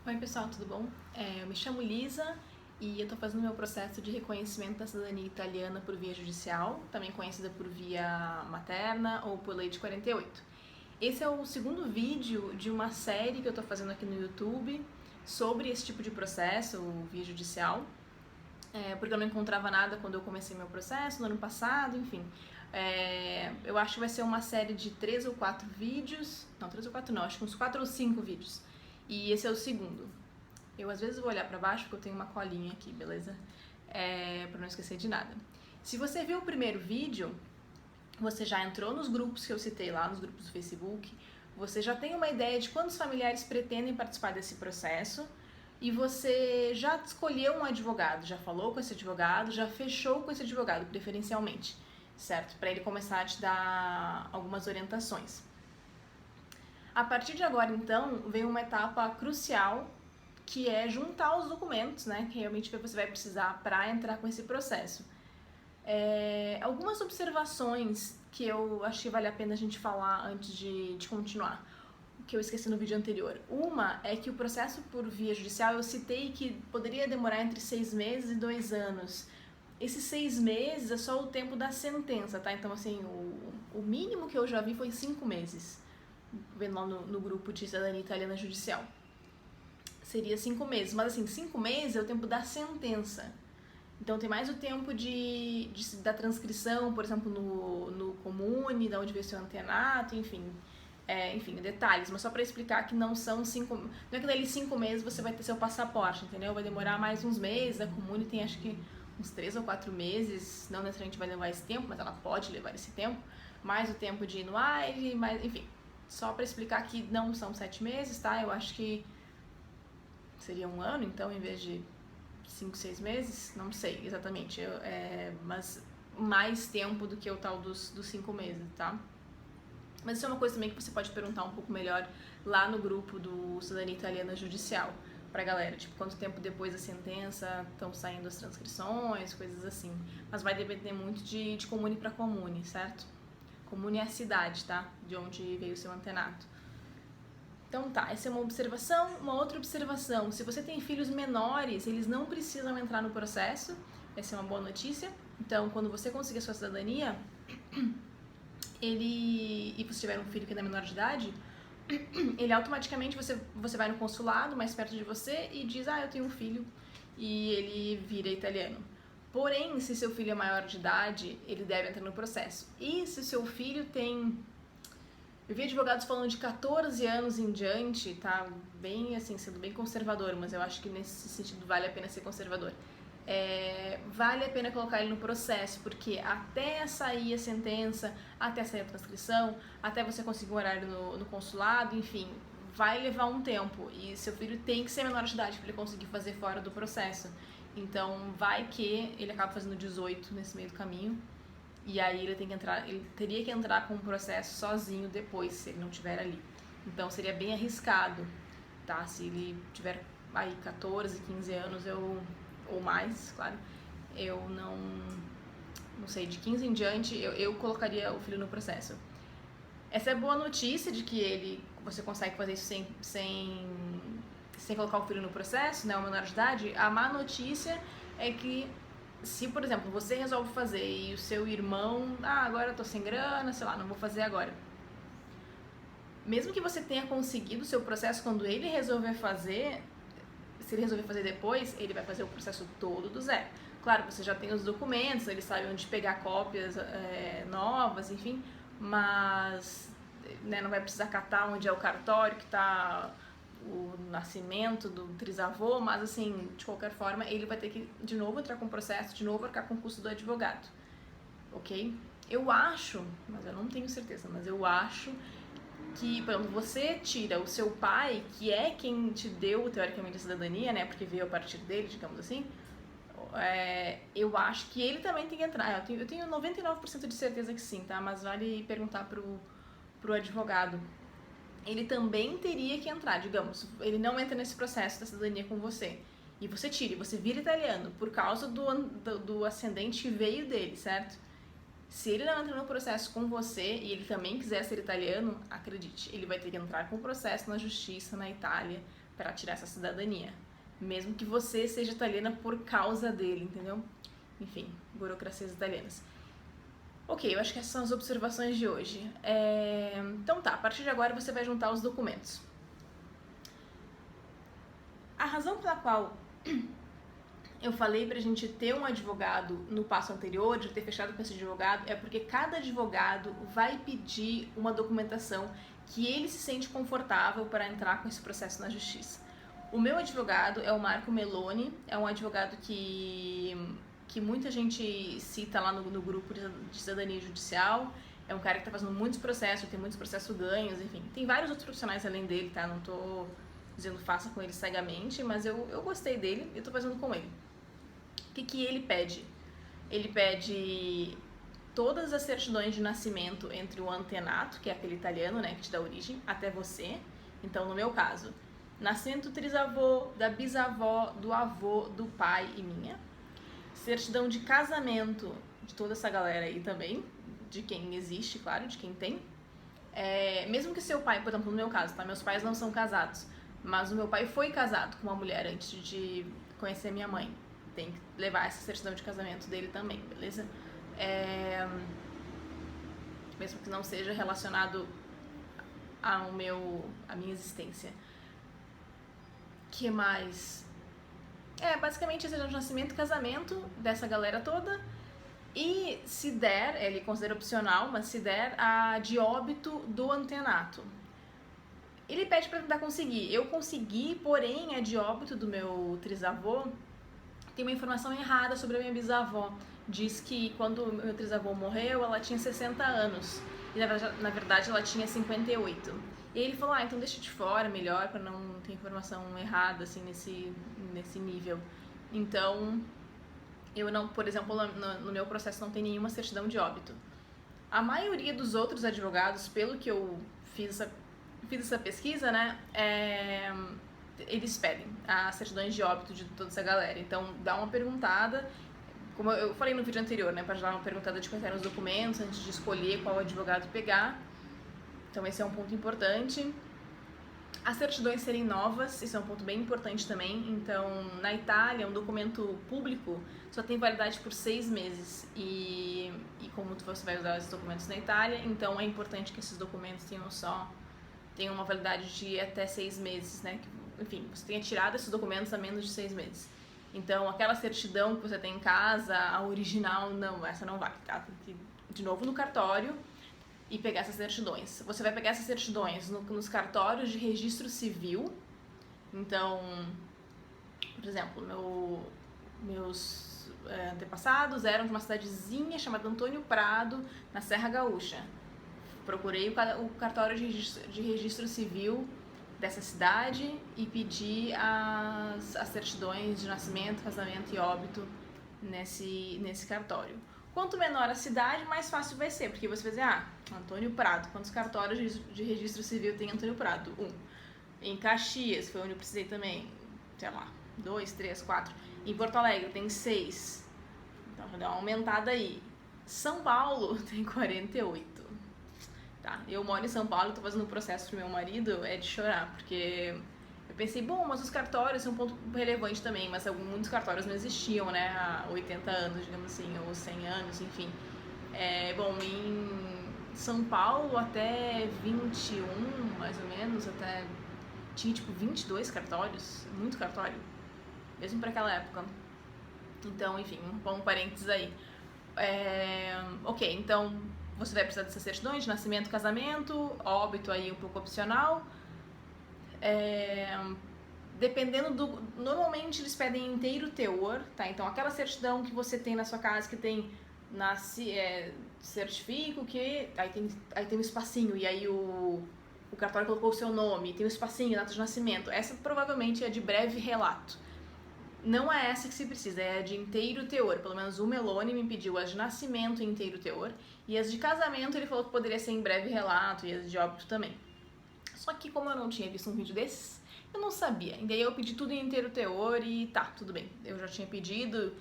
Oi pessoal, tudo bom? Eu me chamo Lisa e eu estou fazendo meu processo de reconhecimento da cidadania italiana por via judicial, também conhecida por via materna ou por lei de 48. Esse é o segundo vídeo de uma série que eu estou fazendo aqui no YouTube sobre esse tipo de processo, via judicial, porque eu não encontrava nada quando eu comecei meu processo no ano passado, enfim. Eu acho que vai ser uma série de 3 ou 4 vídeos, não, 3 ou 4 não, acho que uns 4 ou 5 vídeos. E esse é o segundo. Eu às vezes vou olhar pra baixo porque eu tenho uma colinha aqui, beleza? Pra não esquecer de nada. Se você viu o primeiro vídeo, você já entrou nos grupos que eu citei lá, nos grupos do Facebook, você já tem uma ideia de quantos familiares pretendem participar desse processo e você já escolheu um advogado, já falou com esse advogado, já fechou com esse advogado, preferencialmente, certo? Para ele começar a te dar algumas orientações. A partir de agora, então, vem uma etapa crucial, que é juntar os documentos, né, que realmente você vai precisar para entrar com esse processo. Algumas observações que eu acho que vale a pena a gente falar antes de continuar, que eu esqueci no vídeo anterior. Uma é que o processo por via judicial, eu citei que poderia demorar entre 6 meses e 2 anos. Esses 6 meses é só o tempo da sentença, tá? Então, assim, o mínimo que eu já vi foi 5 meses, vendo lá no grupo de cidadania italiana judicial. Seria 5 meses, mas assim, 5 meses é o tempo da sentença. Então tem mais o tempo da transcrição, por exemplo, no Comune, da onde veio seu antenato, enfim. Enfim, detalhes, mas só para explicar que não são 5... Não é que dali 5 meses você vai ter seu passaporte, entendeu? Vai demorar mais uns meses, a Comune tem acho que uns 3 ou 4 meses, não necessariamente vai levar esse tempo, mas ela pode levar esse tempo, mais o tempo de ir no AIRE, mais, enfim. Só para explicar que não são 7 meses, tá? Eu acho que seria um ano, então, em vez de 5, 6 meses, não sei exatamente, mas mais tempo do que o tal dos 5 meses, tá? Mas isso é uma coisa também que você pode perguntar um pouco melhor lá no grupo do Cidadania Italiana Judicial, pra galera, tipo, quanto tempo depois da sentença estão saindo as transcrições, coisas assim. Mas vai depender muito de comune pra comune, certo? Comune é a cidade, tá? De onde veio o seu antenato. Então tá, essa é uma observação. Uma outra observação, se você tem filhos menores, eles não precisam entrar no processo, essa é uma boa notícia. Então, quando você conseguir a sua cidadania, e você tiver um filho que é da menor de idade, ele automaticamente, você vai no consulado mais perto de você e diz, eu tenho um filho, e ele vira italiano. Porém, se seu filho é maior de idade, ele deve entrar no processo. E se seu filho tem... Eu vi advogados falando de 14 anos em diante, tá? Bem, assim, sendo bem conservador, mas eu acho que nesse sentido vale a pena ser conservador. Vale a pena colocar ele no processo, porque até sair a sentença, até sair a transcrição, até você conseguir um horário no consulado, enfim, vai levar um tempo. E seu filho tem que ser menor de idade para ele conseguir fazer fora do processo. Então, vai que ele acaba fazendo 18 nesse meio do caminho. E aí ele teria que entrar com um processo sozinho depois, se ele não estiver ali. Então seria bem arriscado, tá? Se ele tiver aí 14, 15 anos, ou mais, claro, eu não sei, de 15 em diante, eu colocaria o filho no processo. Essa é a boa notícia de que você consegue fazer isso sem colocar o filho no processo, né, o menor de idade. A má notícia é que se, por exemplo, você resolve fazer e o seu irmão, agora eu tô sem grana, sei lá, não vou fazer agora. Mesmo que você tenha conseguido o seu processo, quando ele resolver fazer, se ele resolver fazer depois, ele vai fazer o processo todo do zero. Claro, você já tem os documentos, ele sabe onde pegar cópias novas, enfim, mas não vai precisar catar onde é o cartório que tá o nascimento do trisavô, mas assim, de qualquer forma, ele vai ter que de novo entrar com o processo, de novo arcar com o custo do advogado, ok? Eu acho, mas eu não tenho certeza, mas eu acho que, por exemplo, você tira o seu pai, que é quem te deu, teoricamente, a cidadania, né, porque veio a partir dele, digamos assim, eu acho que ele também tem que entrar. Eu tenho 99% de certeza que sim, tá? Mas vale perguntar pro advogado. Ele também teria que entrar, digamos, ele não entra nesse processo da cidadania com você, e você tira, e você vira italiano por causa do ascendente que veio dele, certo? Se ele não entra no processo com você e ele também quiser ser italiano, acredite, ele vai ter que entrar com o processo na justiça na Itália para tirar essa cidadania. Mesmo que você seja italiana por causa dele, entendeu? Enfim, burocracias italianas. Ok, eu acho que essas são as observações de hoje. Então tá, a partir de agora você vai juntar os documentos. A razão pela qual eu falei pra gente ter um advogado no passo anterior, de ter fechado com esse advogado, é porque cada advogado vai pedir uma documentação que ele se sente confortável para entrar com esse processo na justiça. O meu advogado é o Marco Meloni, é um advogado que muita gente cita lá no grupo de cidadania judicial. É um cara que tá fazendo muitos processos, tem muitos processos ganhos, enfim. Tem vários outros profissionais além dele, tá? Não tô dizendo faça com ele cegamente, mas eu gostei dele e eu tô fazendo com ele. O que ele pede? Ele pede todas as certidões de nascimento entre o antenato, que é aquele italiano, né, que te dá origem, até você. Então, no meu caso, nascimento do trisavô, da bisavó, do avô, do pai e minha. Certidão de casamento de toda essa galera aí também, de quem existe, claro, de quem tem. Mesmo que seu pai, por exemplo, no meu caso, tá? Meus pais não são casados, mas o meu pai foi casado com uma mulher antes de conhecer minha mãe. Tem que levar essa certidão de casamento dele também, beleza? Mesmo que não seja relacionado à minha existência. Que mais? Basicamente a certidão de nascimento e casamento dessa galera toda. E se der, ele considera opcional, mas se der, a de óbito do antenato. Ele pede pra tentar conseguir. Eu consegui, porém a de óbito do meu trisavô tem uma informação errada sobre a minha bisavó. Diz que quando o meu trisavô morreu, ela tinha 60 anos. E na verdade ela tinha 58. E aí ele falou, então deixa de fora, melhor, pra não ter informação errada, assim, nesse nível. Então, eu não, por exemplo, no meu processo não tem nenhuma certidão de óbito. A maioria dos outros advogados, pelo que eu fiz essa pesquisa, né, eles pedem as certidões de óbito de toda essa galera. Então, dá uma perguntada, como eu falei no vídeo anterior, né, para dar uma perguntada de quais eram os documentos antes de escolher qual advogado pegar. Então, esse é um ponto importante. As certidões serem novas, isso é um ponto bem importante também. Então, na Itália, um documento público só tem validade por 6 meses. E como você vai usar esses documentos na Itália, então é importante que esses documentos tenham uma validade de até 6 meses, né? Enfim, você tenha tirado esses documentos há menos de 6 meses. Então, aquela certidão que você tem em casa, a original, não, essa não vale, tá? Tem que ir de novo no cartório e pegar essas certidões. Você vai pegar essas certidões nos cartórios de registro civil. Então, por exemplo, meus antepassados eram de uma cidadezinha chamada Antônio Prado, na Serra Gaúcha. Procurei o cartório de registro civil dessa cidade e pedi as certidões de nascimento, casamento e óbito nesse cartório. Quanto menor a cidade, mais fácil vai ser, porque você vai dizer, Antônio Prado, quantos cartórios de registro civil tem Antônio Prado? 1. Em Caxias, foi onde eu precisei também, sei lá, 2, 3, 4. Em Porto Alegre tem 6. Então já deu uma aumentada aí. São Paulo tem 48. Tá, eu moro em São Paulo, tô fazendo um processo pro meu marido, é de chorar, porque eu pensei, mas os cartórios são um ponto relevante também, mas muitos cartórios não existiam, né, há 80 anos, digamos assim, ou 100 anos, enfim. Em São Paulo até 21, mais ou menos, tinha tipo 22 cartórios, muito cartório, mesmo para aquela época. Então, enfim, um bom parênteses aí. Ok, então você vai precisar dessas certidões de nascimento, casamento, óbito aí um pouco opcional. Dependendo normalmente eles pedem inteiro teor, tá? Então aquela certidão que você tem na sua casa que tem certifico que aí tem um espacinho e aí o cartório colocou o seu nome, tem um espacinho, data de nascimento. Essa provavelmente é de breve relato. Não é essa que se precisa, é a de inteiro teor. Pelo menos o Meloni me pediu as de nascimento em inteiro teor e as de casamento ele falou que poderia ser em breve relato e as de óbito também. Só que como eu não tinha visto um vídeo desses, eu não sabia. E daí eu pedi tudo em inteiro teor e tá, tudo bem. Eu já tinha pedido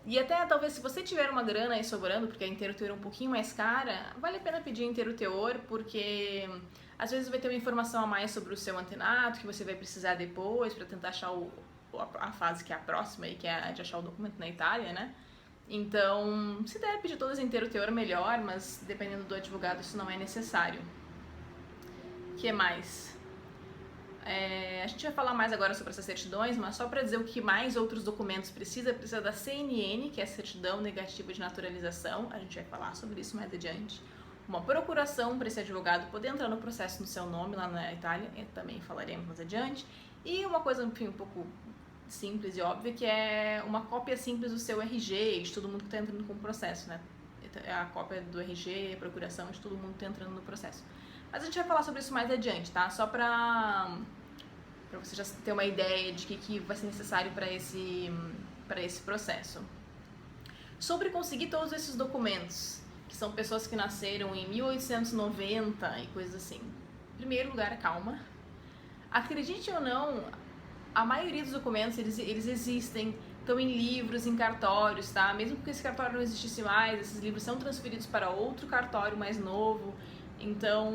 E até talvez se você tiver uma grana aí sobrando, porque a inteiro teor é um pouquinho mais cara, vale a pena pedir inteiro teor, porque às vezes vai ter uma informação a mais sobre o seu antenato que você vai precisar depois para tentar achar a fase que é a próxima e que é a de achar o documento na Itália, né? Então, se der pedir todas inteiro teor, melhor, mas dependendo do advogado isso não é necessário. O que mais? A gente vai falar mais agora sobre essas certidões, mas só para dizer o que mais outros documentos precisa da CNN, que é a Certidão Negativa de Naturalização, a gente vai falar sobre isso mais adiante. Uma procuração para esse advogado poder entrar no processo no seu nome lá na Itália, também falaremos mais adiante. E uma coisa, enfim, um pouco simples e óbvia, que é uma cópia simples do seu RG, de todo mundo que está entrando com o processo, né? A cópia do RG, a procuração de todo mundo que está entrando no processo. Mas a gente vai falar sobre isso mais adiante, tá? Só pra você já ter uma ideia de que vai ser necessário para esse processo. Sobre conseguir todos esses documentos, que são pessoas que nasceram em 1890 e coisas assim. Em primeiro lugar, calma. Acredite ou não, a maioria dos documentos, eles existem, estão em livros, em cartórios, tá? Mesmo que esse cartório não existisse mais, esses livros são transferidos para outro cartório mais novo. Então,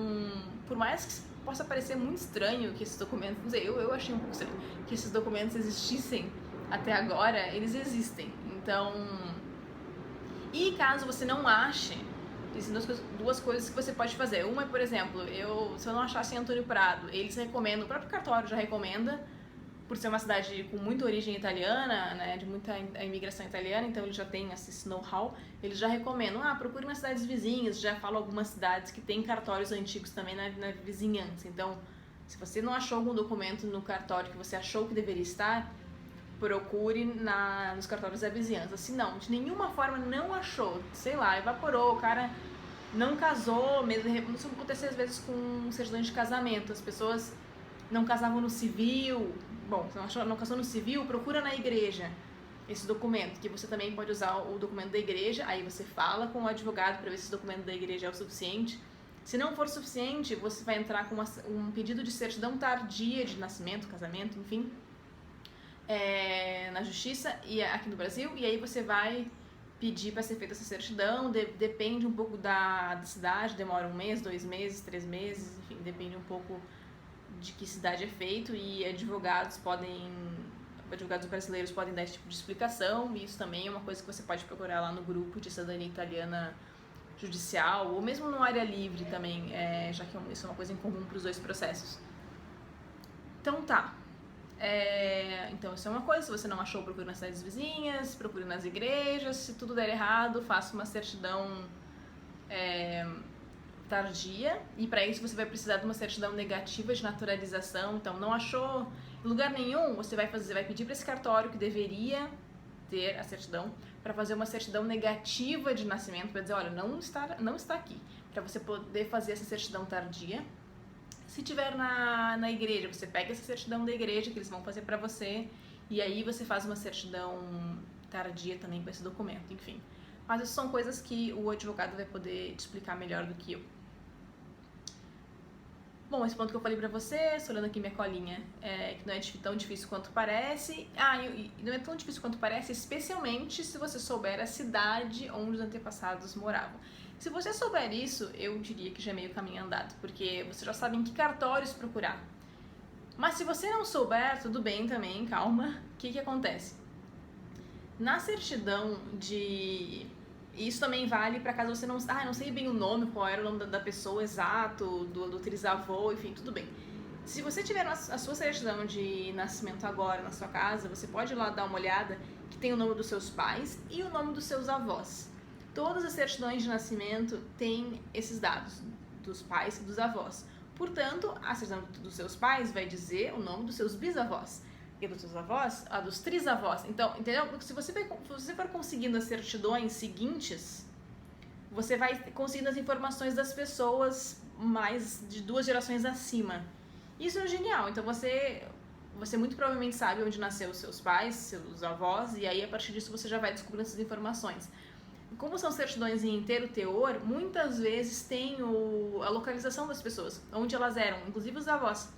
por mais que possa parecer muito estranho que esses documentos, não sei, eu achei um pouco estranho que esses documentos existissem até agora, eles existem. Então, e caso você não ache, existem duas coisas que você pode fazer. Uma é, por exemplo, se eu não achasse em Antônio Prado, eles recomendam, o próprio cartório já recomenda, por ser uma cidade com muita origem italiana, né, de muita imigração italiana, então eles já têm esse know-how, eles já recomendam, procure nas cidades vizinhas, já falam algumas cidades que têm cartórios antigos também na vizinhança. Então, se você não achou algum documento no cartório que você achou que deveria estar, procure nos cartórios da vizinhança. Se não, de nenhuma forma não achou, sei lá, evaporou, o cara não casou, mesmo, isso acontece às vezes com certidões de casamento, as pessoas não casavam no civil. Bom, se não casou no civil, procura na igreja esse documento, que você também pode usar o documento da igreja, aí você fala com o advogado para ver se esse documento da igreja é o suficiente. Se não for suficiente, você vai entrar com um pedido de certidão tardia de nascimento, casamento, enfim, na justiça e aqui no Brasil, e aí você vai pedir para ser feita essa certidão, depende um pouco da cidade, demora 1 mês, 2 meses, 3 meses, enfim, depende um pouco de que cidade é feito, e advogados brasileiros podem dar esse tipo de explicação, e isso também é uma coisa que você pode procurar lá no grupo de cidadania italiana judicial, ou mesmo no área livre também, já que isso é uma coisa em comum para os dois processos. Então tá, então isso é uma coisa, se você não achou, procure nas cidades vizinhas, procure nas igrejas, se tudo der errado, faça uma certidão tardia, e para isso você vai precisar de uma certidão negativa de naturalização. Então, não achou em lugar nenhum, você vai pedir para esse cartório que deveria ter a certidão, para fazer uma certidão negativa de nascimento, para dizer, olha, não está aqui, para você poder fazer essa certidão tardia. Se tiver na igreja, você pega essa certidão da igreja que eles vão fazer para você, e aí você faz uma certidão tardia também com esse documento, enfim. Mas isso são coisas que o advogado vai poder te explicar melhor do que eu. Bom, esse ponto que eu falei pra vocês, olhando aqui minha colinha, que não é tão difícil quanto parece. E não é tão difícil quanto parece, especialmente se você souber a cidade onde os antepassados moravam. Se você souber isso, eu diria que já é meio caminho andado, porque você já sabe em que cartórios procurar. Mas se você não souber, tudo bem também, calma. O que acontece? Na certidão de... Isso também vale para caso você não sei bem o nome, qual era o nome da pessoa exato, do trisavô, enfim, tudo bem. Se você tiver a sua certidão de nascimento agora na sua casa, você pode ir lá dar uma olhada, que tem o nome dos seus pais e o nome dos seus avós. Todas as certidões de nascimento têm esses dados, dos pais e dos avós. Portanto, a certidão dos seus pais vai dizer o nome dos seus bisavós. E dos seus avós, a dos trisavós. Então, entendeu? Porque se você for conseguindo as certidões seguintes, você vai conseguindo as informações das pessoas mais de 2 gerações acima. Isso é genial. Então, você muito provavelmente sabe onde nasceu os seus pais, seus avós, e aí, a partir disso, você já vai descobrindo essas informações. Como são certidões em inteiro teor, muitas vezes tem a localização das pessoas, onde elas eram, inclusive os avós.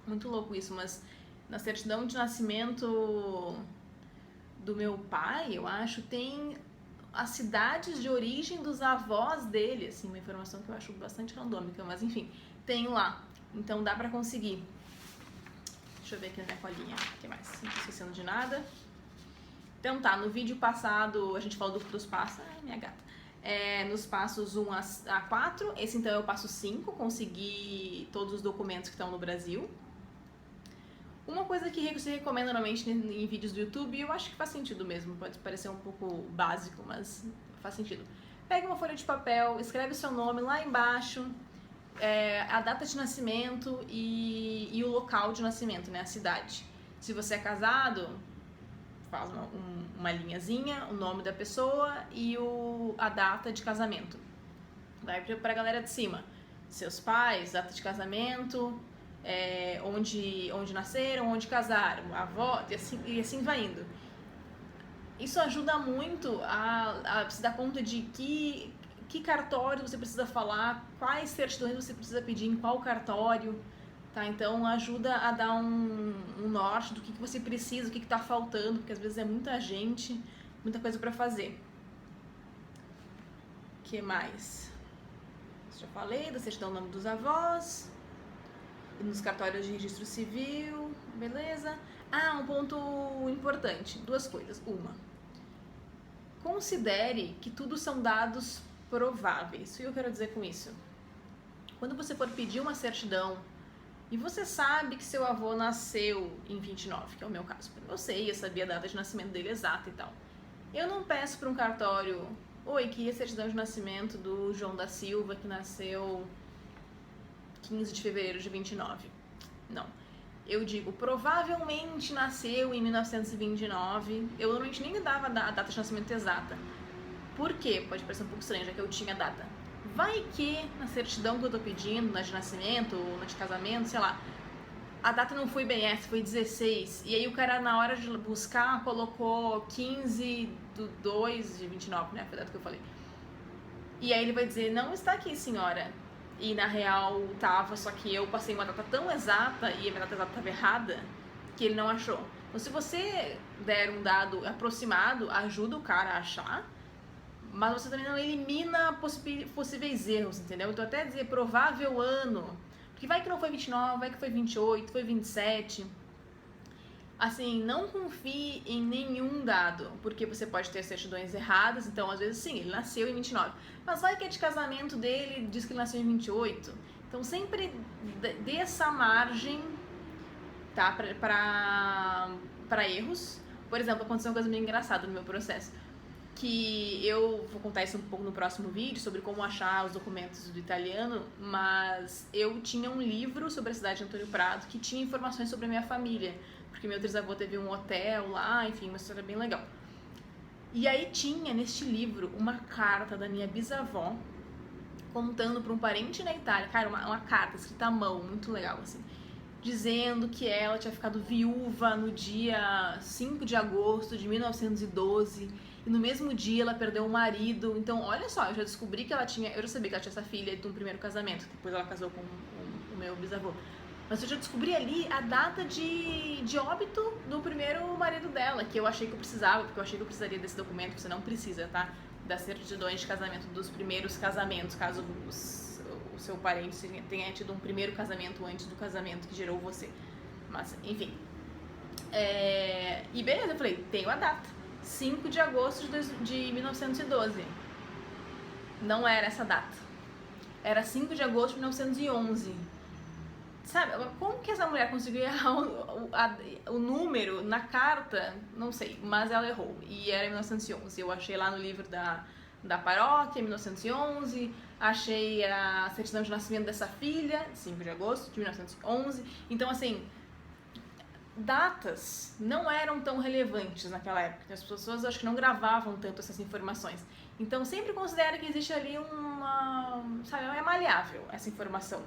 Muito louco isso, mas... Na certidão de nascimento do meu pai, eu acho, tem as cidades de origem dos avós dele, assim, uma informação que eu acho bastante randômica, mas enfim, tem lá. Então dá pra conseguir. Deixa eu ver aqui na minha colinha, o que mais? Não tô esquecendo de nada. Então tá, no vídeo passado a gente falou dos passos, minha gata. Nos passos 1 a 4, esse então é o passo 5, conseguir todos os documentos que estão no Brasil. Uma coisa que se recomenda normalmente em vídeos do YouTube, e eu acho que faz sentido mesmo, pode parecer um pouco básico, mas faz sentido. Pega uma folha de papel, escreve o seu nome lá embaixo, a data de nascimento e o local de nascimento, né, a cidade. Se você é casado, faz uma linhazinha, o nome da pessoa e a data de casamento. Vai pra galera de cima, seus pais, data de casamento, onde nasceram, onde casaram, a avó, e assim vai indo. Isso ajuda muito a se dar conta de que cartório você precisa falar, quais certidões você precisa pedir em qual cartório, tá? Então ajuda a dar um norte do que você precisa, o que tá faltando, porque às vezes é muita gente, muita coisa pra fazer. O que mais? Já falei da certidão, nome dos avós, nos cartórios de registro civil, beleza? Um ponto importante, duas coisas. Uma, considere que tudo são dados prováveis. O que eu quero dizer com isso? Quando você for pedir uma certidão e você sabe que seu avô nasceu em 29, que é o meu caso, eu sabia a data de nascimento dele exata e tal. Eu não peço para um cartório, oi, que é a certidão de nascimento do João da Silva, que nasceu 15 de fevereiro de 29. Não. Eu digo, provavelmente nasceu em 1929. Eu normalmente nem dava a data de nascimento exata. Por quê? Pode parecer um pouco estranho, já que eu tinha data. Vai que na certidão que eu tô pedindo, na de nascimento, ou na de casamento, sei lá, a data não foi bem essa, foi 16. E aí o cara, na hora de buscar, colocou 15/2/29, né? Foi a data que eu falei. E aí ele vai dizer, não está aqui, senhora. E na real tava, só que eu passei uma data tão exata e a minha data exata estava errada que ele não achou. Então se você der um dado aproximado, ajuda o cara a achar, mas você também não elimina possíveis erros, entendeu? Então até dizer provável ano, porque vai que não foi 29, vai que foi 28, foi 27. Assim, não confie em nenhum dado, porque você pode ter certidões erradas, então às vezes sim, ele nasceu em 29, mas vai que é de casamento dele, diz que ele nasceu em 28, então sempre dê essa margem, tá, pra erros. Por exemplo, aconteceu uma coisa meio engraçada no meu processo, que eu vou contar isso um pouco no próximo vídeo, sobre como achar os documentos do italiano, mas eu tinha um livro sobre a cidade de Antônio Prado que tinha informações sobre a minha família, porque meu trisavô teve um hotel lá, enfim, uma história bem legal. E aí tinha neste livro uma carta da minha bisavó contando para um parente na Itália, cara, uma carta escrita à mão, muito legal, assim, dizendo que ela tinha ficado viúva no dia 5 de agosto de 1912 e no mesmo dia ela perdeu o marido. Então, olha só, eu já descobri que eu já sabia que ela tinha essa filha de um primeiro casamento, depois ela casou com o meu bisavô. Mas eu já descobri ali a data de óbito do primeiro marido dela, que eu achei que eu precisava, porque eu achei que eu precisaria desse documento, que você não precisa, tá? Das certidões de casamento dos primeiros casamentos, caso o seu parente tenha tido um primeiro casamento antes do casamento que gerou você. Mas, enfim. E beleza, eu falei, tenho a data. 5 de agosto de 1912. Não era essa data. Era 5 de agosto de 1911. Sabe, como que essa mulher conseguiu errar o número na carta? Não sei, mas ela errou. E era em 1911. Eu achei lá no livro da paróquia, 1911. Achei a certidão de nascimento dessa filha, 5 de agosto de 1911. Então, assim, datas não eram tão relevantes naquela época. As pessoas acho que não gravavam tanto essas informações. Então, sempre considera que existe ali sabe, é maleável essa informação.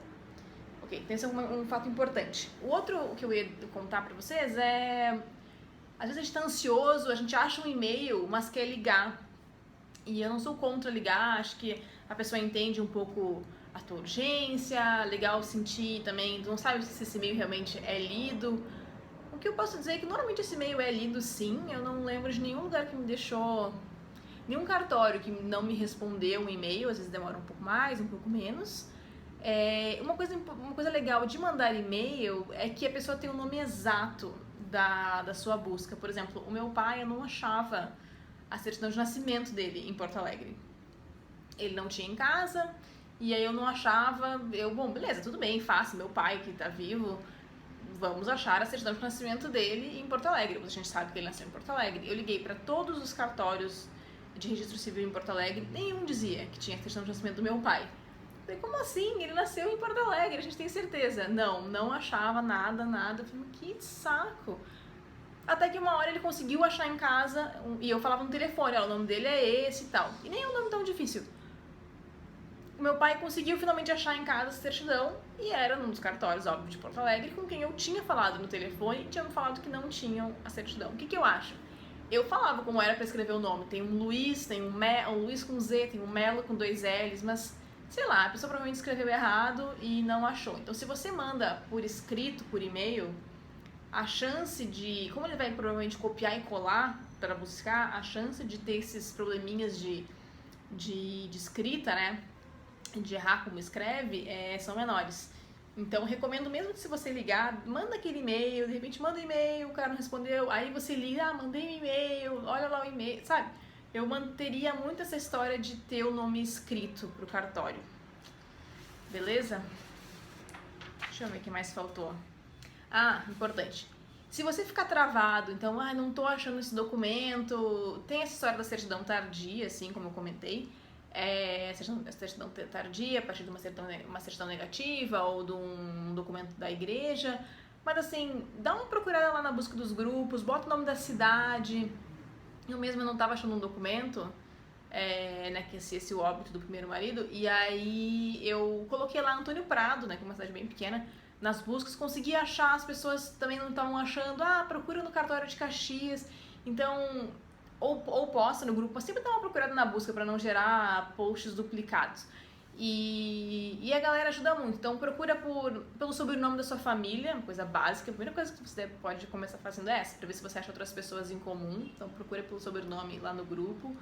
Ok, então esse é um fato importante. O outro que eu ia contar pra vocês às vezes a gente tá ansioso, a gente acha um e-mail, mas quer ligar. E eu não sou contra ligar, acho que a pessoa entende um pouco a tua urgência, legal sentir também, tu não sabe se esse e-mail realmente é lido. que eu posso dizer é que normalmente esse e-mail é lido sim, eu não lembro de nenhum lugar que me deixou, nenhum cartório que não me respondeu um e-mail, às vezes demora um pouco mais, um pouco menos. Uma coisa legal de mandar e-mail é que a pessoa tem o nome exato da sua busca. Por exemplo, o meu pai, eu não achava a certidão de nascimento dele em Porto Alegre. Ele não tinha em casa, e aí eu não achava, bom, beleza, tudo bem, fácil, meu pai que tá vivo, vamos achar a certidão de nascimento dele em Porto Alegre. A gente sabe que ele nasceu em Porto Alegre. Eu liguei para todos os cartórios de registro civil em Porto Alegre, nenhum dizia que tinha a certidão de nascimento do meu pai. Eu falei, como assim? Ele nasceu em Porto Alegre, a gente tem certeza. Não achava nada. Eu falei, que saco. Até que uma hora ele conseguiu achar em casa, e eu falava no telefone, ó, o nome dele é esse e tal. E nem é um nome tão difícil. O meu pai conseguiu finalmente achar em casa a certidão, e era num dos cartórios, óbvio, de Porto Alegre, com quem eu tinha falado no telefone, e tinha me falado que não tinham a certidão. O que eu acho? Eu falava como era pra escrever o nome. Tem um Luiz, tem um Luiz com Z, tem um Melo com 2 L's, mas, sei lá, a pessoa provavelmente escreveu errado e não achou. Então, se você manda por escrito, por e-mail, a chance de, como ele vai provavelmente copiar e colar para buscar, a chance de ter esses probleminhas de escrita, né, de errar como escreve, são menores. Então, recomendo mesmo que se você ligar, manda aquele e-mail, de repente manda um e-mail, o cara não respondeu, aí você liga, mandei um e-mail, olha lá o e-mail, sabe? Eu manteria muito essa história de ter o nome escrito pro cartório. Beleza? Deixa eu ver o que mais faltou. Ah, importante. Se você ficar travado, então, não tô achando esse documento, tem essa história da certidão tardia, assim, como eu comentei, certidão tardia a partir de uma certidão negativa ou de um documento da igreja, mas assim, dá uma procurada lá na busca dos grupos, bota o nome da cidade. Eu mesma não tava achando um documento, né, que esse o óbito do primeiro marido, e aí eu coloquei lá Antônio Prado, né, que é uma cidade bem pequena, nas buscas, consegui achar, as pessoas também não estavam achando, procura no cartório de Caxias, então, ou posta no grupo, mas sempre dá uma procurada na busca para não gerar posts duplicados. E a galera ajuda muito, então procura pelo sobrenome da sua família, uma coisa básica, a primeira coisa que você pode começar fazendo é essa, pra ver se você acha outras pessoas em comum, então procura pelo sobrenome lá no grupo,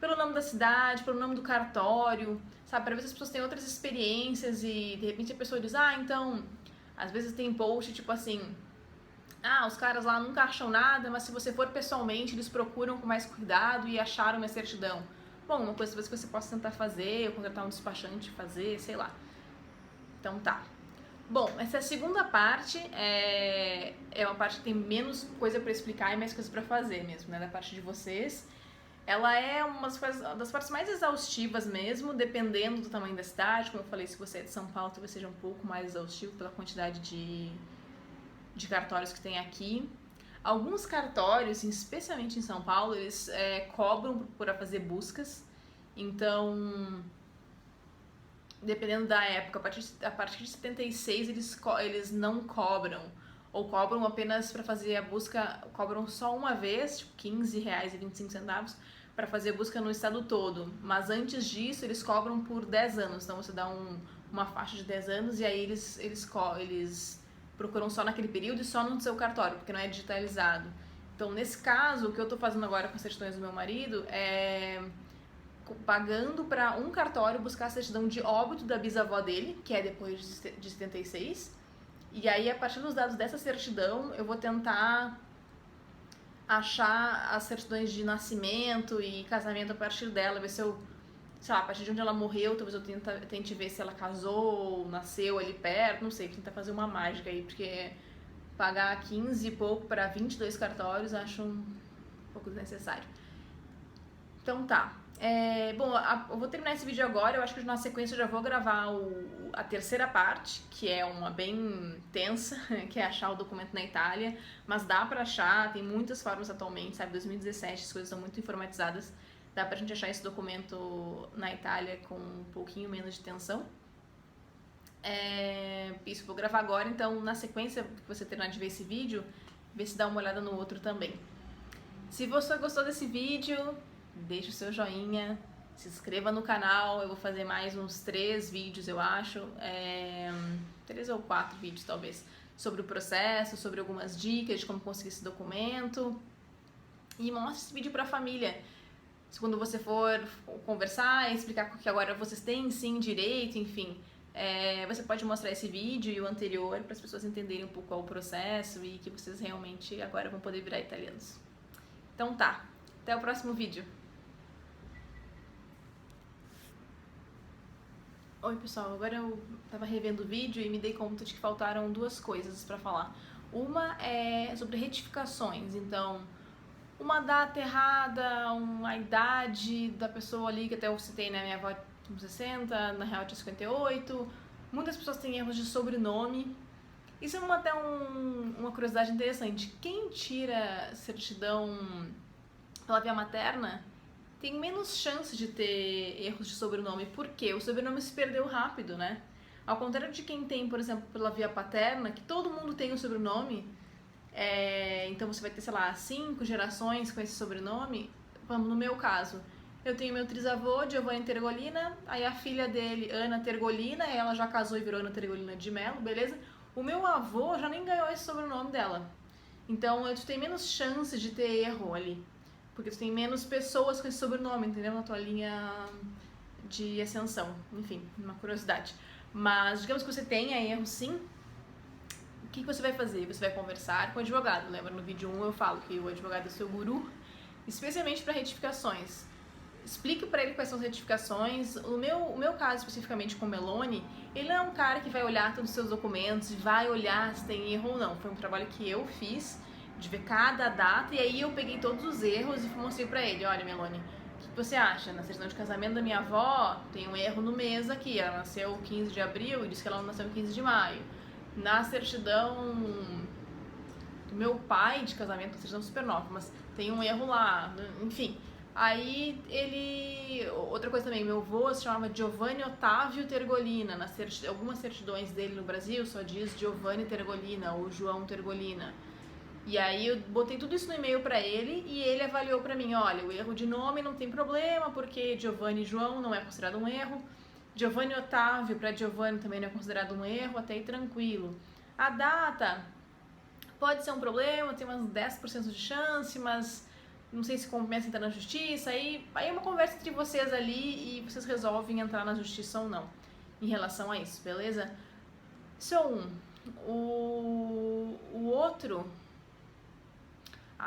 pelo nome da cidade, pelo nome do cartório, sabe, pra ver se as pessoas têm outras experiências e de repente a pessoa diz, então, às vezes tem post tipo assim, os caras lá nunca acham nada, mas se você for pessoalmente, eles procuram com mais cuidado e acharam uma certidão. Bom, uma coisa que você possa tentar fazer, ou contratar um despachante fazer, sei lá. Então tá. Bom, essa segunda parte é uma parte que tem menos coisa pra explicar e mais coisa pra fazer mesmo, né, da parte de vocês. Ela é uma das partes mais exaustivas mesmo, dependendo do tamanho da cidade. Como eu falei, se você é de São Paulo, talvez seja um pouco mais exaustivo pela quantidade de cartórios que tem aqui. Alguns cartórios, especialmente em São Paulo, eles cobram para fazer buscas. Então, dependendo da época, a partir de 76 eles não cobram. Ou cobram apenas para fazer a busca, cobram só uma vez, tipo R$15,25, para fazer a busca no estado todo. Mas antes disso, eles cobram por 10 anos. Então, você dá uma faixa de 10 anos e aí eles procuram só naquele período e só no seu cartório, porque não é digitalizado. Então, nesse caso, o que eu estou fazendo agora com as certidões do meu marido é pagando para um cartório buscar a certidão de óbito da bisavó dele, que é depois de 76. E aí, a partir dos dados dessa certidão, eu vou tentar achar as certidões de nascimento e casamento a partir dela, ver se eu, sei lá, a partir de onde ela morreu, talvez eu tente ver se ela casou, nasceu ali perto, não sei, tentar fazer uma mágica aí, porque pagar 15 e pouco para 22 cartórios acho um pouco desnecessário. Então tá. Bom, eu vou terminar esse vídeo agora, eu acho que na sequência eu já vou gravar a terceira parte, que é uma bem tensa, que é achar o documento na Itália, mas dá pra achar, tem muitas formas atualmente, sabe, 2017 as coisas estão muito informatizadas, dá pra gente achar esse documento na Itália com um pouquinho menos de tensão. Isso, vou gravar agora, então na sequência que você terminar de ver esse vídeo, vê se dá uma olhada no outro também. Se você gostou desse vídeo, deixa o seu joinha, se inscreva no canal, eu vou fazer mais uns 3 vídeos, eu acho, 3 ou 4 vídeos talvez, sobre o processo, sobre algumas dicas de como conseguir esse documento. E mostre esse vídeo para a família. Quando você for conversar e explicar que agora vocês têm sim direito, enfim, você pode mostrar esse vídeo e o anterior para as pessoas entenderem um pouco qual é o processo e que vocês realmente agora vão poder virar italianos. Então tá, até o próximo vídeo. Oi pessoal, agora eu tava revendo o vídeo e me dei conta de que faltaram duas coisas para falar. Uma é sobre retificações, então uma data errada, uma idade da pessoa ali, que até eu citei, né, minha avó tinha 60, na real tinha 58, muitas pessoas têm erros de sobrenome. Isso é até uma curiosidade interessante. Quem tira certidão pela via materna tem menos chance de ter erros de sobrenome, porque o sobrenome se perdeu rápido, né? Ao contrário de quem tem, por exemplo, pela via paterna, que todo mundo tem o sobrenome, então você vai ter, sei lá, 5 gerações com esse sobrenome. No meu caso, eu tenho meu trisavô, Giovanni Tergolina, aí a filha dele, Ana Tergolina, ela já casou e virou Ana Tergolina de Mello, beleza? O meu avô já nem ganhou esse sobrenome dela. Então, tu tem menos chance de ter erro ali, porque tu tem menos pessoas com esse sobrenome, entendeu? Na tua linha de ascensão. Enfim, uma curiosidade. Mas, digamos que você tenha erro sim, o que você vai fazer? Você vai conversar com o advogado. Lembra, no vídeo 1 eu falo que o advogado é seu guru, especialmente para retificações. Explique para ele quais são as retificações. O meu caso, especificamente com o Meloni, ele não é um cara que vai olhar todos os seus documentos e vai olhar se tem erro ou não. Foi um trabalho que eu fiz, de ver cada data, e aí eu peguei todos os erros e mostrei pra ele. Olha, Meloni, o que você acha? Na certidão de casamento da minha avó, tem um erro no mês aqui. Ela nasceu 15 de abril e disse que ela não nasceu em 15 de maio. Na certidão do meu pai de casamento, uma certidão super nova, mas tem um erro lá, enfim. Aí outra coisa também, meu avô se chamava Giovanni Otávio Tergolina, algumas certidões dele no Brasil só diz Giovanni Tergolina ou João Tergolina. E aí eu botei tudo isso no e-mail pra ele e ele avaliou pra mim, olha, o erro de nome não tem problema, porque Giovanni e João não é considerado um erro, Giovanni Otávio para Giovanni também não é considerado um erro, até aí tranquilo. A data pode ser um problema, tem umas 10% de chance, mas não sei se compensa entrar na justiça, aí é uma conversa entre vocês ali e vocês resolvem entrar na justiça ou não, em relação a isso, beleza? Isso é um. O outro...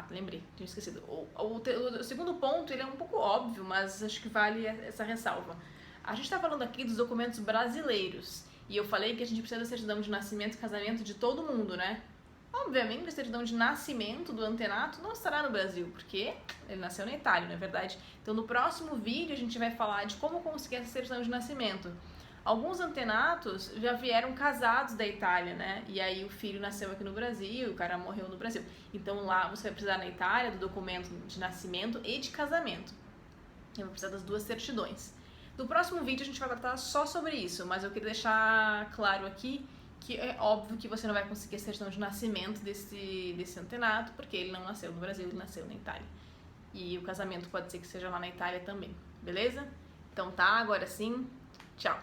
lembrei, tinha esquecido. O segundo ponto, ele é um pouco óbvio, mas acho que vale essa ressalva. A gente está falando aqui dos documentos brasileiros, e eu falei que a gente precisa da certidão de nascimento e casamento de todo mundo, né? Obviamente, a certidão de nascimento do antenato não estará no Brasil, porque ele nasceu na Itália, não é verdade? Então, no próximo vídeo, a gente vai falar de como conseguir essa certidão de nascimento. Alguns antenatos já vieram casados da Itália, né? E aí o filho nasceu aqui no Brasil, o cara morreu no Brasil. Então lá você vai precisar na Itália do documento de nascimento e de casamento. Eu vou precisar das duas certidões. No próximo vídeo a gente vai tratar só sobre isso, mas eu queria deixar claro aqui que é óbvio que você não vai conseguir a certidão de nascimento desse antenato, porque ele não nasceu no Brasil, ele nasceu na Itália. E o casamento pode ser que seja lá na Itália também, beleza? Então tá, agora sim, tchau!